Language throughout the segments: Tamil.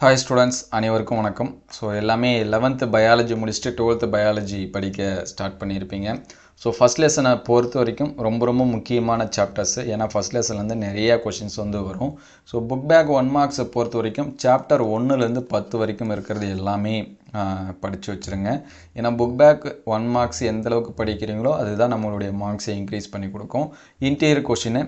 ஹாய் ஸ்டூடெண்ட்ஸ் அனைவருக்கும் வணக்கம். ஸோ எல்லாமே 11th பயாலஜி முடிச்சுட்டு 12th பயாலஜி படிக்க ஸ்டார்ட் பண்ணியிருப்பீங்க. ஸோ ஃபஸ்ட் லெசனை பொறுத்த வரைக்கும் ரொம்ப முக்கியமான சாப்டர்ஸு. ஏன்னா ஃபஸ்ட் லெசன்லேருந்து நிறையா கொஷின்ஸ் வரும். ஸோ புக் பேக் 1 மார்க்ஸை பொறுத்த வரைக்கும் சாப்டர் 1லேருந்து 10 வரைக்கும் இருக்கிறது எல்லாமே படித்து வச்சுருங்க. ஏன்னா புக் பேக் 1 மார்க்ஸ் எந்தளவுக்கு படிக்கிறீங்களோ அதுதான் நம்மளுடைய மார்க்ஸை இன்க்ரீஸ் பண்ணி கொடுக்கும். இன்டீரியர் கொஷின்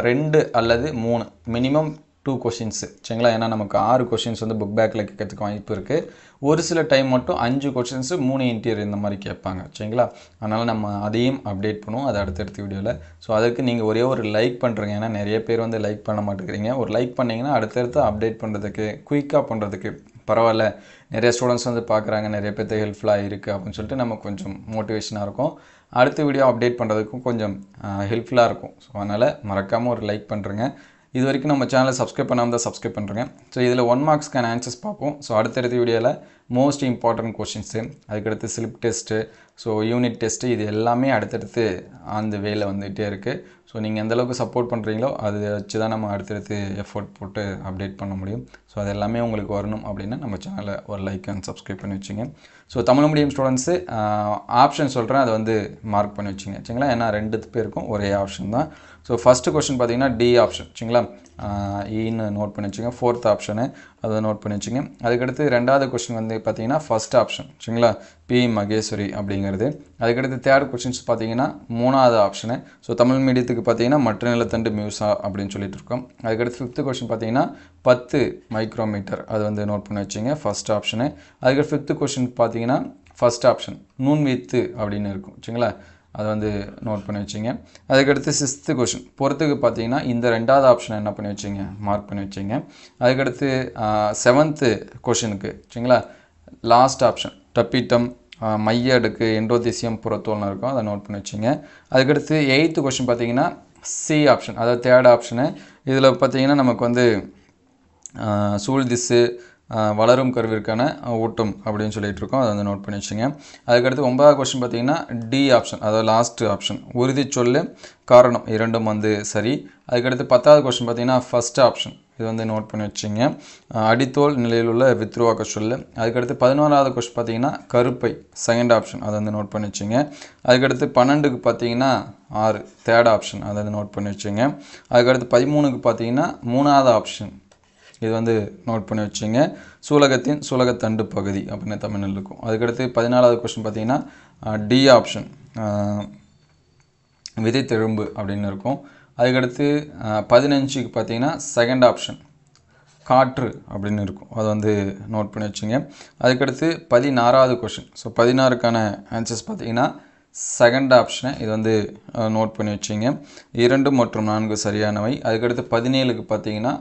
2 அல்லது 3 மினிமம் 2 கொஷின்ஸு சரிங்களா. ஏன்னா நமக்கு 6 கொஷின்ஸ் புக் பேக்கில் கேட்கறதுக்கு வாய்ப்பு இருக்குது. ஒரு சில டைம் மட்டும் 5 கொஷின்ஸு 3 இன்டீரியர் இந்த மாதிரி கேட்பாங்க சரிங்களா. அதனால் நம்ம அதையும் அப்டேட் பண்ணுவோம் அது அடுத்தடுத்த வீடியோவில். ஸோ அதுக்கு நீங்கள் ஒரே ஒரு லைக் பண்ணுறீங்க. ஏன்னா நிறைய பேர் லைக் பண்ண மாட்டேங்கிறீங்க. ஒரு லைக் பண்ணிங்கன்னா அடுத்தடுத்து அப்டேட் பண்ணுறதுக்கு குயிக்காக பண்ணுறதுக்கு பரவாயில்ல, நிறைய ஸ்டூடெண்ட்ஸ் பார்க்குறாங்க, நிறைய பேர்த்து ஹெல்ப்ஃபுல்லாக இருக்குது அப்படின்னு சொல்லிட்டு நமக்கு கொஞ்சம் மோட்டிவேஷனாக இருக்கும். அடுத்த வீடியோ அப்டேட் பண்ணுறதுக்கும் கொஞ்சம் ஹெல்ப்ஃபுல்லாக இருக்கும். ஸோ அதனால் மறக்காமல் ஒரு லைக் பண்ணுறேங்க. இது வரைக்கும் நம்ம சேனலை சப்ஸ்கிரைப் பண்ணாமல் தான் சப்ஸ்கிரைப் பண்ணுறேங்க. ஸோ இதில் 1 மார்க்ஸ்க்கான ஆன்சர்ஸ் பார்ப்போம். ஸோ அடுத்தடுத்த வீடியோவில் மோஸ்ட் இம்பார்ட்டன்ட் கொஷின்ஸு, அதுக்கடுத்து slip test, so unit test, இது எல்லாமே அடுத்தடுத்து அந்த வேல வந்துகிட்டே இருக்குது. ஸோ நீங்கள் எந்தளவுக்கு சப்போர்ட் பண்ணுறீங்களோ அதை வச்சு தான் நம்ம அடுத்தடுத்து எஃபோர்ட் போட்டு அப்டேட் பண்ண முடியும். ஸோ அது எல்லாமே உங்களுக்கு வரணும் அப்படின்னா நம்ம சேனலை ஒரு லைக் அண்ட் சப்ஸ்கிரைப் பண்ணி வச்சுங்க. So Tamil medium students option சொல்கிறேன், அதை மார்க் பண்ணி வச்சுங்க சரிங்களா. ஏன்னா 2 பேருக்கும் ஒரே ஆப்ஷன் தான். ஸோ ஃபஸ்ட்டு கொஷின் பார்த்தீங்கன்னா டி ஆப்ஷன் சரிங்களா. ஈன்னு நோட் பண்ணி வச்சுங்க. 4th ஆப்ஷனு அதை நோட் பண்ணி வச்சுங்க. அதுக்கடுத்து 2வது கொஷின் பார்த்தீங்கன்னா ஃபஸ்ட் ஆப்ஷன் சரிங்களா, பி மகேஸ்வரி அப்படிங்கிறது. அதுக்கடுத்து 3rd கொஷின்ஸ் பார்த்தீங்கன்னா 3வது ஆப்ஷனு. ஸோ தமிழ் மீடியத்துக்கு பார்த்தீங்கன்னா மற்ற நிலத்தண்டு மியூசா அப்படின்னு சொல்லிட்டு இருக்கோம். அதுக்கடுத்து 5th கொஷின் பார்த்தீங்கன்னா 10 மைக்ரோமீட்டர் அது நோட் பண்ணி வச்சுங்க ஃபஸ்ட் ஆப்ஷனு. அதுக்கடுத்து 5th கொஷின் பார்த்தீங்கன்னா ஃபஸ்ட் ஆப்ஷன் நூன் வித்து அப்படின்னு இருக்கும் சரிங்களா, அது நோட் பண்ணி வச்சிங்க. அதுக்கடுத்து 6th கொஷின் பொறுத்துக்கு பார்த்தீங்கன்னா இந்த 2வது ஆப்ஷனை என்ன பண்ணி வச்சிங்க, மார்க் பண்ணி வச்சிங்க. அதுக்கடுத்து 7th கொஷினுக்கு சரிங்களா லாஸ்ட் ஆப்ஷன் டப்பிட்டம் மைய அடுக்கு எண்டோதிசியம் புறத்தோல்னு இருக்கும், அதை நோட் பண்ணி வச்சிங்க. அதுக்கடுத்து 8th கொஷின் பார்த்தீங்கன்னா சி ஆப்ஷன், அதாவது 3rd ஆப்ஷனு. இதில் பார்த்தீங்கன்னா நமக்கு சூழ்திசு வளரும் கருவிற்கான ஊட்டம் அப்படின்னு சொல்லிட்டு இருக்கோம், அதை நோட் பண்ணி வச்சுங்க. அதுக்கடுத்து 9வது கொஸ்டின் பார்த்தீங்கன்னா டி ஆப்ஷன், அதாவது லாஸ்ட் ஆப்ஷன் உறுதி சொல்லு காரணம் இரண்டும் சரி. அதுக்கடுத்து 10வது கொஸ்டின் பார்த்தீங்கன்னா ஃபஸ்ட் ஆப்ஷன், இது நோட் பண்ணி வச்சுங்க. அடித்தோல் நிலையில் உள்ள வித்ருவாக்க சொல்லு. அதுக்கடுத்து 11வது கொஸ்டின் பார்த்தீங்கன்னா கருப்பை செகண்ட் ஆப்ஷன், அதை நோட் பண்ணி வச்சுங்க. அதுக்கடுத்து 12க்கு பார்த்தீங்கன்னா 6 3rd ஆப்ஷன், அதை நோட் பண்ணி வச்சுங்க. அதுக்கடுத்து 13க்கு பார்த்தீங்கன்னா 3வது ஆப்ஷன், இது நோட் பண்ணி வச்சுங்க. சூலகத்தின் சூலகத்தண்டு பகுதி அப்படின்னு தமிழில் இருக்கும். அதுக்கடுத்து 14வது கொஸ்டின் பார்த்தீங்கன்னா டி ஆப்ஷன் விதைத்தெழும்பு அப்படின்னு இருக்கும். அதுக்கடுத்து 15க்கு பார்த்தீங்கன்னா செகண்ட் ஆப்ஷன் காற்று அப்படின்னு இருக்கும், அது நோட் பண்ணி வச்சுங்க. அதுக்கடுத்து 16வது கொஸ்டின், ஸோ 16க்கான ஆன்சர்ஸ் பார்த்தீங்கன்னா செகண்ட் ஆப்ஷனை இது நோட் பண்ணி வச்சுங்க. 2 மற்றும் 4 சரியானவை. அதுக்கடுத்து 17க்கு பார்த்தீங்கன்னா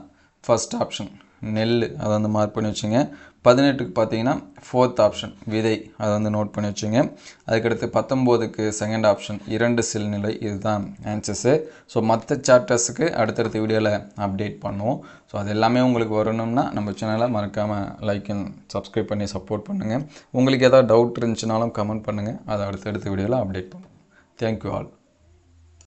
ஃபஸ்ட் ஆப்ஷன் நெல், அதை மார்க் பண்ணி வச்சுங்க. 18க்கு பார்த்தீங்கன்னா 4th ஆப்ஷன் விதை, அதை நோட் பண்ணி வச்சுங்க. அதுக்கடுத்து 19க்கு செகண்ட் ஆப்ஷன் 2 சில்நிலை, இதுதான் ஆன்சர்ஸு. ஸோ மற்ற சாப்டர்ஸுக்கு அடுத்தடுத்த வீடியோவில் அப்டேட் பண்ணுவோம். ஸோ அது எல்லாமே உங்களுக்கு வரணும்னா நம்ம சேனலை மறக்காமல் லைக் அண்ட் சப்ஸ்கிரைப் பண்ணி சப்போர்ட் பண்ணுங்கள். உங்களுக்கு ஏதாவது டவுட் இருந்துச்சுனாலும் கமெண்ட் பண்ணுங்கள், அதை அடுத்தடுத்த வீடியோவில் அப்டேட் பண்ணுவோம். Thank you all.